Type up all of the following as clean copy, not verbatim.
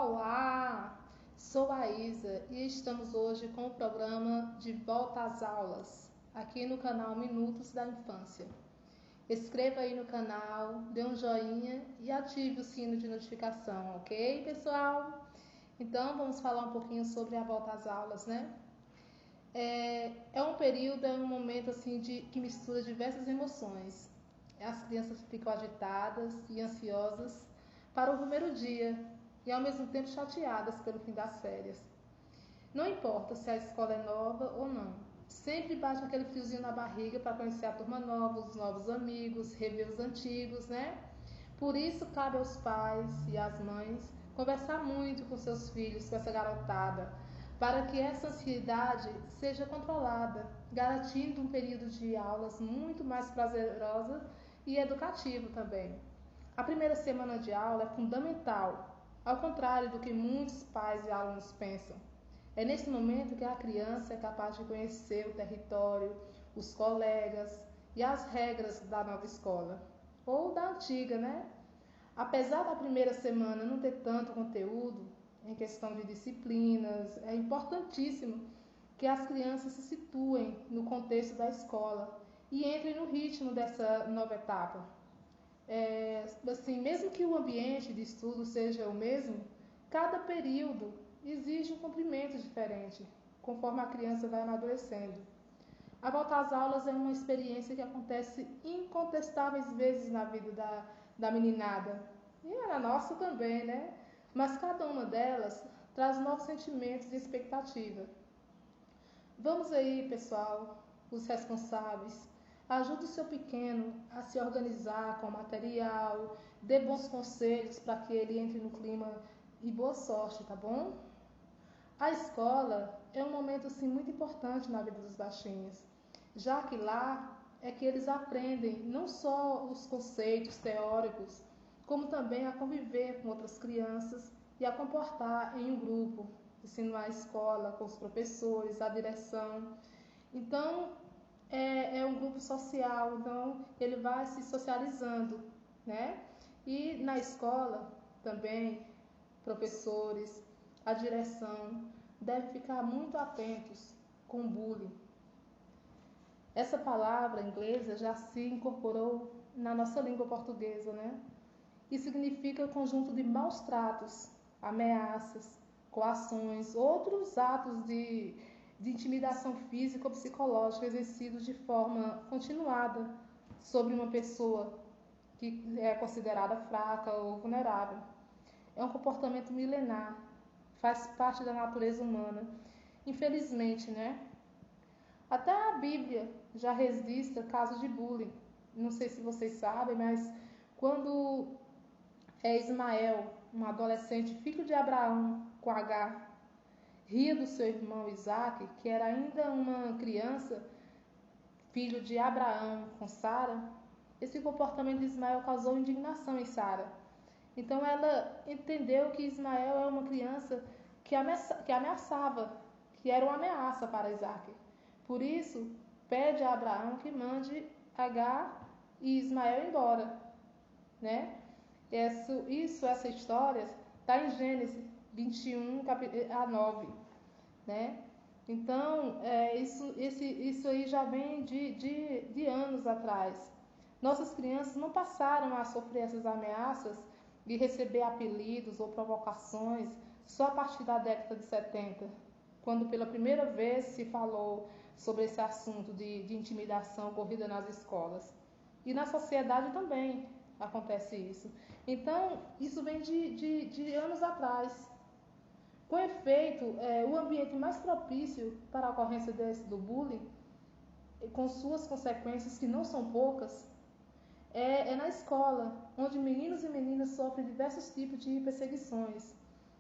Olá, sou a Isa e estamos hoje com o programa De Volta às Aulas, aqui no canal Minutos da Infância. Inscreva aí no canal, dê um joinha e ative o sino de notificação, ok, pessoal? Então, vamos falar um pouquinho sobre a volta às aulas, né? É um período, é um momento assim que mistura diversas emoções. As crianças ficam agitadas e ansiosas para o primeiro dia e ao mesmo tempo chateadas pelo fim das férias. Não importa se a escola é nova ou não, sempre bate aquele friozinho na barriga para conhecer a turma nova, os novos amigos, rever os antigos, né? Por isso cabe aos pais e às mães conversar muito com seus filhos, com essa garotada, para que essa ansiedade seja controlada, garantindo um período de aulas muito mais prazeroso e educativo também. A primeira semana de aula é fundamental, ao contrário do que muitos pais e alunos pensam. É nesse momento que a criança é capaz de conhecer o território, os colegas e as regras da nova escola, ou da antiga, né? Apesar da primeira semana não ter tanto conteúdo, em questão de disciplinas, é importantíssimo que as crianças se situem no contexto da escola e entrem no ritmo dessa nova etapa. Assim, mesmo que o ambiente de estudo seja o mesmo, cada período exige um cumprimento diferente, conforme a criança vai amadurecendo. A volta às aulas é uma experiência que acontece incontestáveis vezes na vida da meninada, e na nossa também, né? Mas cada uma delas traz novos sentimentos e expectativa. Vamos aí, pessoal, os responsáveis. Ajude o seu pequeno a se organizar com o material, dê bons conselhos para que ele entre no clima e boa sorte, tá bom? A escola é um momento assim, muito importante na vida dos baixinhos, já que lá é que eles aprendem não só os conceitos teóricos, como também a conviver com outras crianças e a comportar em um grupo, assim, na escola, com os professores, a direção. Então, é um grupo social, então ele vai se socializando, né? E na escola também, professores, a direção devem ficar muito atentos com o bullying. Essa palavra inglesa já se incorporou na nossa língua portuguesa, né? E significa conjunto de maus tratos, ameaças, coações, outros atos de intimidação física ou psicológica exercidos de forma continuada sobre uma pessoa que é considerada fraca ou vulnerável. É um comportamento milenar, faz parte da natureza humana. Infelizmente, né? Até a Bíblia já registra casos de bullying. Não sei se vocês sabem, mas quando Ismael, um adolescente filho de Abraão com H, ria do seu irmão Isaque, que era ainda uma criança, filho de Abraão com Sara, esse comportamento de Ismael causou indignação em Sara. Então ela entendeu que Ismael é uma criança que ameaçava, que era uma ameaça para Isaque. Por isso, pede a Abraão que mande H e Ismael embora, né? Essa história está em Gênesis 21, a 9, né? Então, isso aí já vem de anos atrás. Nossas crianças não passaram a sofrer essas ameaças de receber apelidos ou provocações só a partir da década de 70, quando pela primeira vez se falou sobre esse assunto de intimidação ocorrida nas escolas. E na sociedade também acontece isso. Então, isso vem de anos atrás. Com efeito, o ambiente mais propício para a ocorrência do bullying, com suas consequências que não são poucas, é na escola, onde meninos e meninas sofrem diversos tipos de perseguições,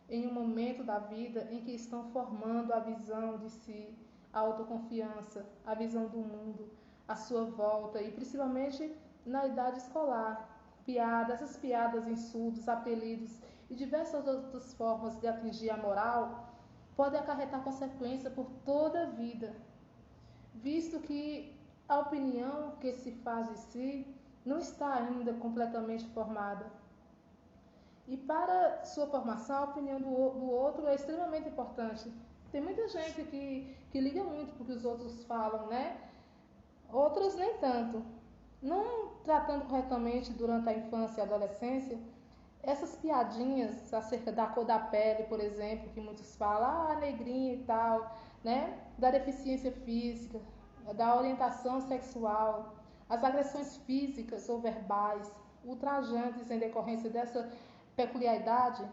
em um momento da vida em que estão formando a visão de si, a autoconfiança, a visão do mundo, a sua volta e principalmente na idade escolar. Essas piadas, insultos, apelidos e diversas outras formas de atingir a moral podem acarretar consequências por toda a vida, visto que a opinião que se faz de si não está ainda completamente formada. E para sua formação, a opinião do outro é extremamente importante. Tem muita gente que liga muito porque os outros falam, né? Outros nem tanto. Não tratando corretamente durante a infância e a adolescência, essas piadinhas acerca da cor da pele, por exemplo, que muitos falam, negrinha e tal, né? Da deficiência física, da orientação sexual, as agressões físicas ou verbais, ultrajantes em decorrência dessa peculiaridade,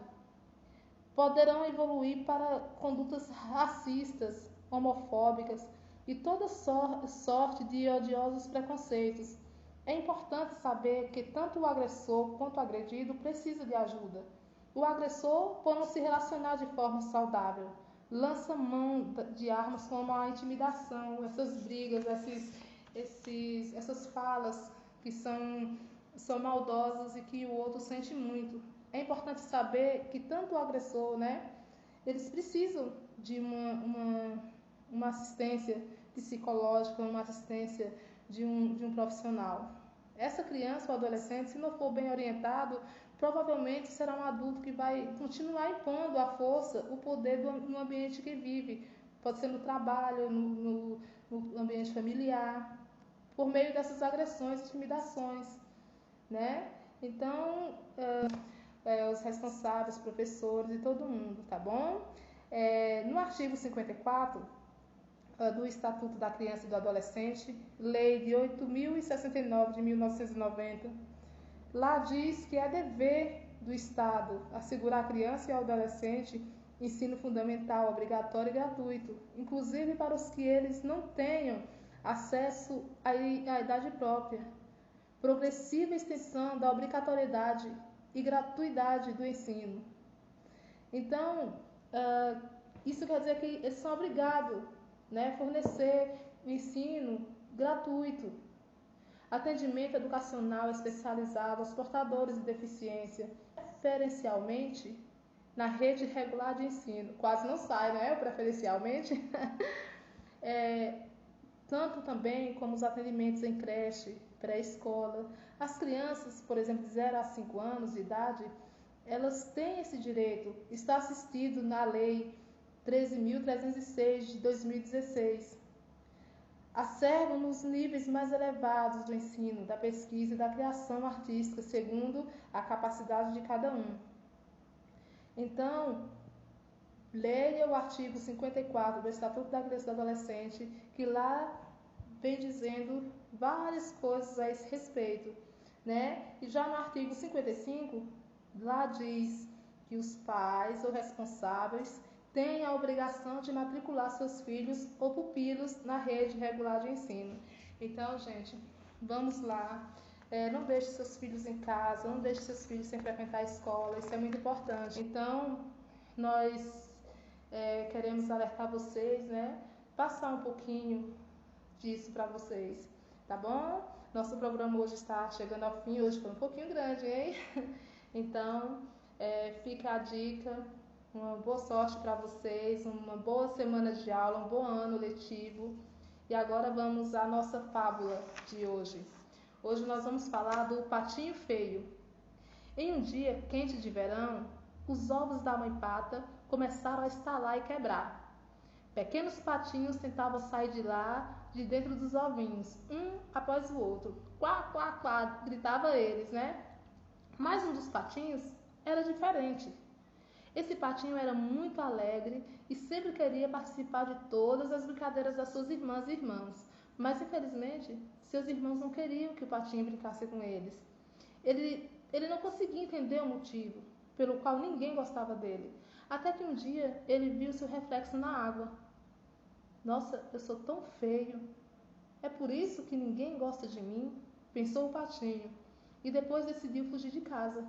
poderão evoluir para condutas racistas, homofóbicas e toda sorte de odiosos preconceitos. É importante saber que tanto o agressor quanto o agredido precisa de ajuda. O agressor, por não se relacionar de forma saudável, lança mão de armas como a intimidação, essas brigas, essas falas que são maldosas e que o outro sente muito. É importante saber que tanto o agressor, né, eles precisam de uma assistência psicológica, uma assistência de um profissional. Essa criança ou adolescente, se não for bem orientado, provavelmente será um adulto que vai continuar impondo à força o poder no ambiente que vive. Pode ser no trabalho, no ambiente familiar, por meio dessas agressões, intimidações, né? Então, os responsáveis, professores e todo mundo, tá bom? No artigo 54 do Estatuto da Criança e do Adolescente, Lei de 8.069 de 1990, lá diz que é dever do Estado assegurar à criança e ao adolescente ensino fundamental, obrigatório e gratuito, inclusive para os que eles não tenham acesso à idade própria. Progressiva extensão da obrigatoriedade e gratuidade do ensino. Então, isso quer dizer que eles são obrigados, né, a fornecer o ensino gratuito, atendimento educacional especializado aos portadores de deficiência, preferencialmente na rede regular de ensino. Quase não sai, né, o preferencialmente. Tanto também como os atendimentos em creche, pré-escola. As crianças, por exemplo, de 0 a 5 anos de idade, elas têm esse direito. Está assistido na Lei 13.306 de 2016. Asseguram nos níveis mais elevados do ensino, da pesquisa e da criação artística, segundo a capacidade de cada um. Então, leia o artigo 54 do Estatuto da Criança e do Adolescente, que lá vem dizendo várias coisas a esse respeito, né? E já no artigo 55, lá diz que os pais ou responsáveis têm a obrigação de matricular seus filhos ou pupilos na rede regular de ensino. Então, gente, vamos lá. Não deixe seus filhos em casa, não deixe seus filhos sem frequentar a escola, isso é muito importante. Então, nós queremos alertar vocês, né? Passar um pouquinho disso para vocês, tá bom? Nosso programa hoje está chegando ao fim, hoje foi um pouquinho grande, hein? Então, fica a dica, uma boa sorte para vocês, uma boa semana de aula, um bom ano letivo. E agora vamos à nossa fábula de hoje. Hoje nós vamos falar do patinho feio. Em um dia quente de verão, os ovos da mãe pata começaram a estalar e quebrar. Pequenos patinhos tentavam sair de lá, de dentro dos ovinhos, um após o outro. Quá, quá, quá, gritavam eles, né? Mas um dos patinhos era diferente. Esse patinho era muito alegre e sempre queria participar de todas as brincadeiras das suas irmãs e irmãos. Mas, infelizmente, seus irmãos não queriam que o patinho brincasse com eles. Ele não conseguia entender o motivo pelo qual ninguém gostava dele. Até que um dia ele viu seu reflexo na água. Nossa, eu sou tão feio. É por isso que ninguém gosta de mim? Pensou o patinho. E depois decidiu fugir de casa.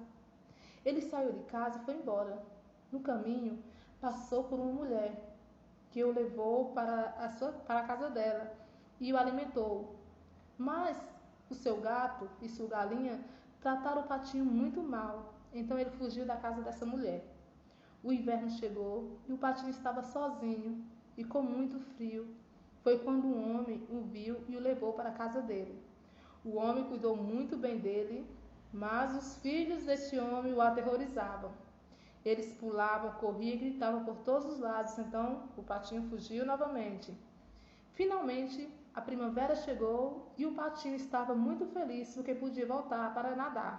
Ele saiu de casa e foi embora. No caminho, passou por uma mulher que o levou para a casa dela e o alimentou. Mas o seu gato e sua galinha trataram o patinho muito mal. Então ele fugiu da casa dessa mulher. O inverno chegou e o patinho estava sozinho e com muito frio. Foi quando um homem o viu e o levou para a casa dele. O homem cuidou muito bem dele, Mas os filhos deste homem o aterrorizavam. Eles pulavam, corriam e gritavam por todos os lados. Então o patinho fugiu novamente. Finalmente, a primavera chegou e o patinho estava muito feliz porque podia voltar para nadar.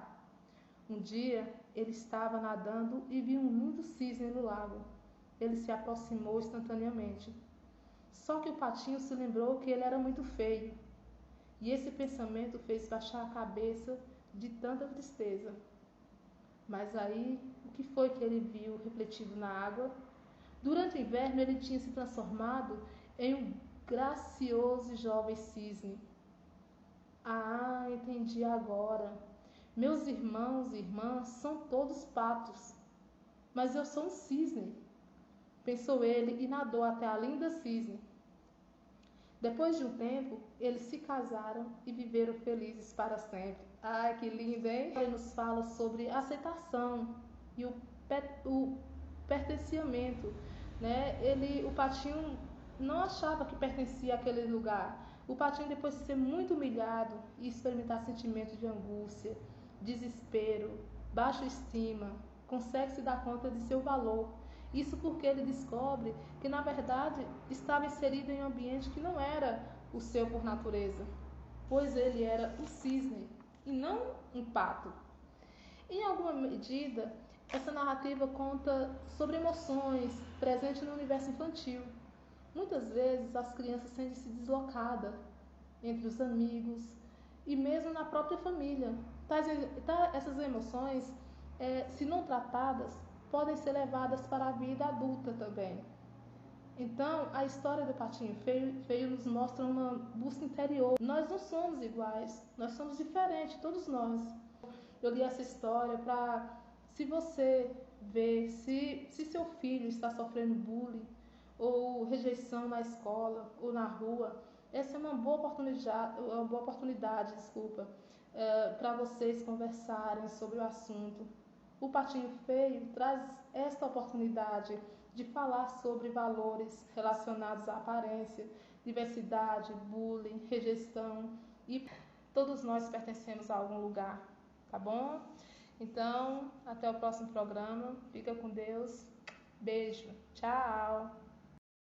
Um dia, ele estava nadando e viu um lindo cisne no lago. Ele se aproximou instantaneamente. Só que o patinho se lembrou que ele era muito feio. E esse pensamento fez baixar a cabeça de tanta tristeza. Mas aí, o que foi que ele viu refletido na água? Durante o inverno, ele tinha se transformado em um gracioso e jovem cisne. Ah, entendi agora. Meus irmãos e irmãs são todos patos, mas eu sou um cisne, pensou ele e nadou até a linda cisne. Depois de um tempo, eles se casaram e viveram felizes para sempre. Ai, que lindo, hein? Ele nos fala sobre aceitação e o pertencimento, né? O patinho não achava que pertencia àquele lugar. O patinho, depois de ser muito humilhado e experimentar sentimentos de angústia, desespero, baixa estima, consegue se dar conta de seu valor. Isso porque ele descobre que, na verdade, estava inserido em um ambiente que não era o seu por natureza, pois ele era um cisne e não um pato. Em alguma medida, essa narrativa conta sobre emoções presentes no universo infantil. Muitas vezes as crianças sentem-se deslocadas entre os amigos e mesmo na própria família. Essas emoções, se não tratadas, podem ser levadas para a vida adulta também. Então, a história do Patinho Feio nos mostra uma busca interior. Nós não somos iguais, nós somos diferentes, todos nós. Eu li essa história para, se você vê, se seu filho está sofrendo bullying ou rejeição na escola ou na rua, essa é uma boa oportunidade, para vocês conversarem sobre o assunto. O Patinho Feio traz esta oportunidade de falar sobre valores relacionados à aparência, diversidade, bullying, rejeição, e todos nós pertencemos a algum lugar, tá bom? Então, até o próximo programa. Fica com Deus. Beijo. Tchau.